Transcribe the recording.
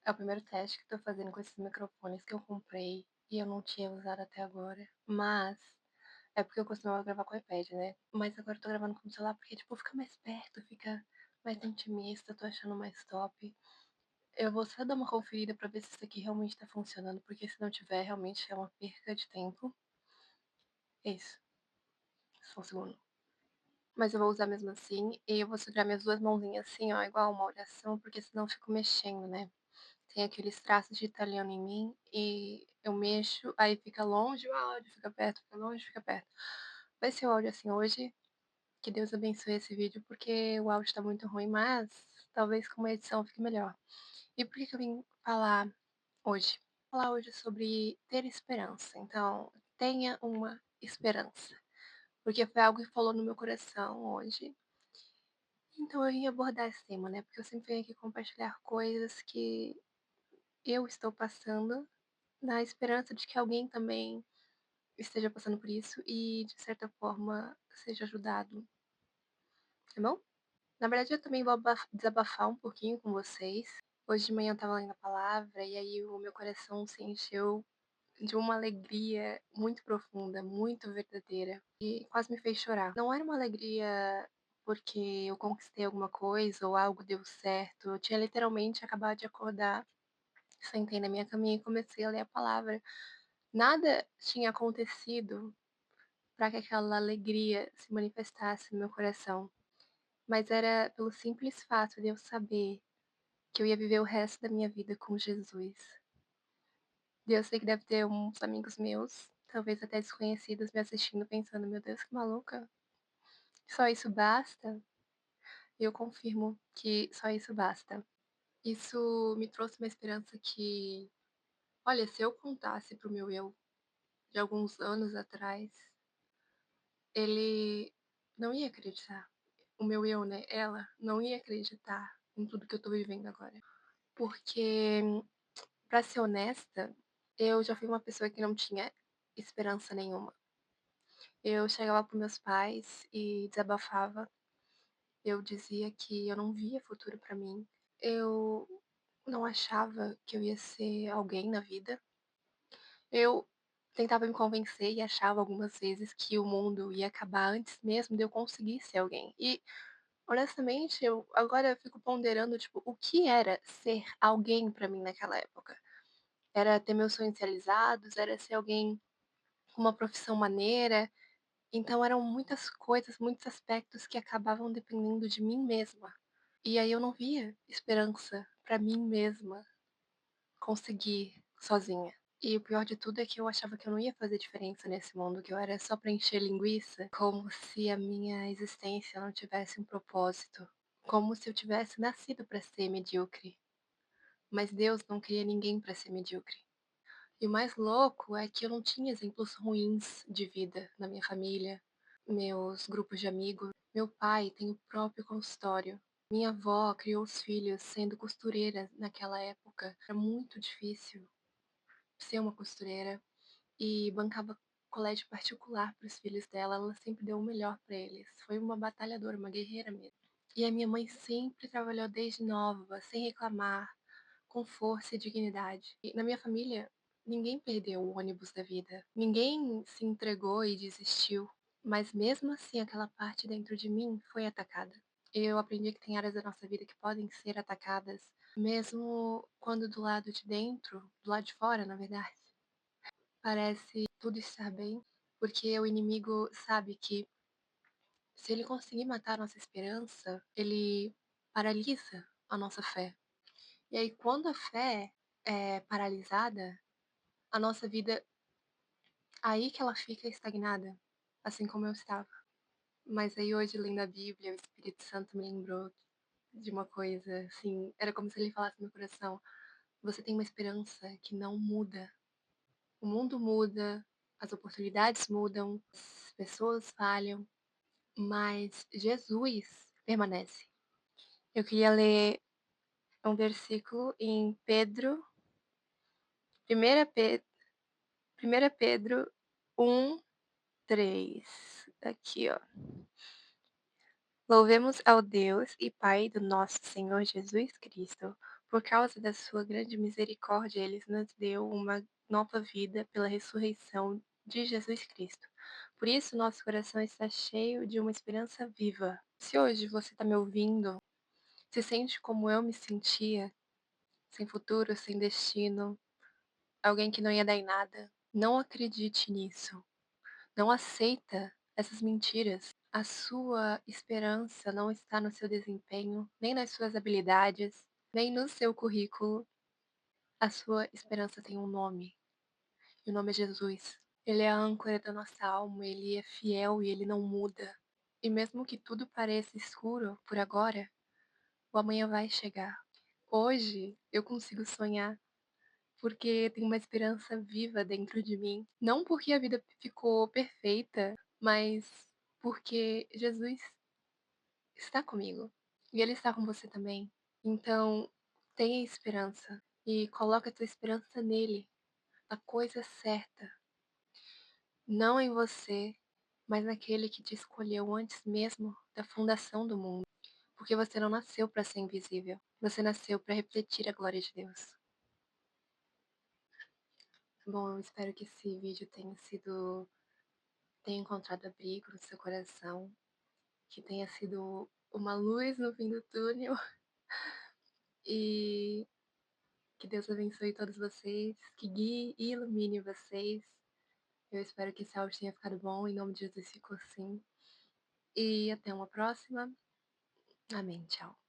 É o primeiro teste que eu tô fazendo com esses microfones que eu comprei e eu não tinha usado até agora. Mas é porque eu costumava gravar com o iPad, né? Mas agora eu tô gravando com o celular porque, tipo, fica mais perto, fica mais intimista, tô achando mais top. Eu vou só dar uma conferida pra ver se isso aqui realmente tá funcionando, porque se não tiver, realmente é uma perca de tempo. É isso, só um segundo. Mas eu vou usar mesmo assim, e eu vou segurar minhas duas mãozinhas assim, ó, igual uma oração, porque senão eu fico mexendo, né? Tem aqueles traços de italiano em mim e eu mexo, aí fica longe o áudio, fica perto, fica longe, fica perto. Vai ser o áudio assim hoje. Que Deus abençoe esse vídeo, porque o áudio tá muito ruim, mas talvez com uma edição fique melhor. E por que que eu vim falar hoje? Falar hoje sobre ter esperança. Então, tenha uma esperança. Porque foi algo que falou no meu coração hoje. Então eu ia abordar esse tema, né? Porque eu sempre venho aqui compartilhar coisas que eu estou passando, na esperança de que alguém também esteja passando por isso e, de certa forma, seja ajudado, tá bom? Na verdade, eu também vou desabafar um pouquinho com vocês. Hoje de manhã eu estava lendo a palavra e aí o meu coração se encheu de uma alegria muito profunda, muito verdadeira e quase me fez chorar. Não era uma alegria porque eu conquistei alguma coisa ou algo deu certo. Eu tinha literalmente acabado de acordar, sentei na minha caminha e comecei a ler a palavra. Nada tinha acontecido para que aquela alegria se manifestasse no meu coração, mas era pelo simples fato de eu saber que eu ia viver o resto da minha vida com Jesus. E eu sei que deve ter uns amigos meus, talvez até desconhecidos, me assistindo pensando: "Meu Deus, que maluca, só isso basta?". E eu confirmo que só isso basta. Isso me trouxe uma esperança que, olha, se eu contasse para o meu eu de alguns anos atrás, ele não ia acreditar. O meu eu, né, ela, não ia acreditar em tudo que eu tô vivendo agora. Porque, pra ser honesta, eu já fui uma pessoa que não tinha esperança nenhuma. Eu chegava para meus pais e desabafava, eu dizia que eu não via futuro pra mim, eu não achava que eu ia ser alguém na vida. Eu tentava me convencer e achava algumas vezes que o mundo ia acabar antes mesmo de eu conseguir ser alguém. E, honestamente, eu agora eu fico ponderando, tipo, o que era ser alguém pra mim naquela época? Era ter meus sonhos realizados, era ser alguém com uma profissão maneira, então eram muitas coisas, muitos aspectos que acabavam dependendo de mim mesma. E aí eu não via esperança pra mim mesma conseguir sozinha. E o pior de tudo é que eu achava que eu não ia fazer diferença nesse mundo, que eu era só pra encher linguiça, como se a minha existência não tivesse um propósito, como se eu tivesse nascido pra ser medíocre. Mas Deus não cria ninguém pra ser medíocre. E o mais louco é que eu não tinha exemplos ruins de vida na minha família, meus grupos de amigos. Meu pai tem o próprio consultório. Minha avó criou os filhos sendo costureira naquela época. Era muito difícil ser uma costureira e bancava colégio particular para os filhos dela. Ela sempre deu o melhor para eles. Foi uma batalhadora, uma guerreira mesmo. E a minha mãe sempre trabalhou desde nova, sem reclamar, com força e dignidade. E na minha família, ninguém perdeu o ônibus da vida, ninguém se entregou e desistiu, mas mesmo assim aquela parte dentro de mim foi atacada. Eu aprendi que tem áreas da nossa vida que podem ser atacadas, mesmo quando do lado de dentro, do lado de fora, na verdade, parece tudo estar bem, porque o inimigo sabe que se ele conseguir matar a nossa esperança, ele paralisa a nossa fé. E aí, quando a fé é paralisada, a nossa vida, aí que ela fica estagnada, assim como eu estava. Mas aí hoje, lendo a Bíblia, o Espírito Santo me lembrou de uma coisa, assim, era como se ele falasse no meu coração: você tem uma esperança que não muda. O mundo muda, as oportunidades mudam, as pessoas falham, mas Jesus permanece. Eu queria ler um versículo em Pedro, 1 Pedro, 1 Pedro 1:3. Aqui, ó. Louvemos ao Deus e Pai do nosso Senhor Jesus Cristo. Por causa da sua grande misericórdia, ele nos deu uma nova vida pela ressurreição de Jesus Cristo. Por isso, nosso coração está cheio de uma esperança viva. Se hoje você está me ouvindo, se sente como eu me sentia, sem futuro, sem destino, alguém que não ia dar em nada, não acredite nisso. Não aceita essas mentiras. A sua esperança não está no seu desempenho, nem nas suas habilidades, nem no seu currículo. A sua esperança tem um nome, e o nome é Jesus. Ele é a âncora da nossa alma, ele é fiel e ele não muda. E mesmo que tudo pareça escuro por agora, o amanhã vai chegar. Hoje eu consigo sonhar porque tem uma esperança viva dentro de mim. Não porque a vida ficou perfeita, mas porque Jesus está comigo e Ele está com você também. Então, tenha esperança e coloque a tua esperança nele, na coisa certa, não em você, mas naquele que te escolheu antes mesmo da fundação do mundo, porque você não nasceu para ser invisível, você nasceu para refletir a glória de Deus. Bom, eu espero que esse vídeo tenha encontrado abrigo no seu coração, que tenha sido uma luz no fim do túnel e que Deus abençoe todos vocês, que guie e ilumine vocês. Eu espero que esse áudio tenha ficado bom, em nome de Jesus ficou assim. E até uma próxima. Amém. Tchau.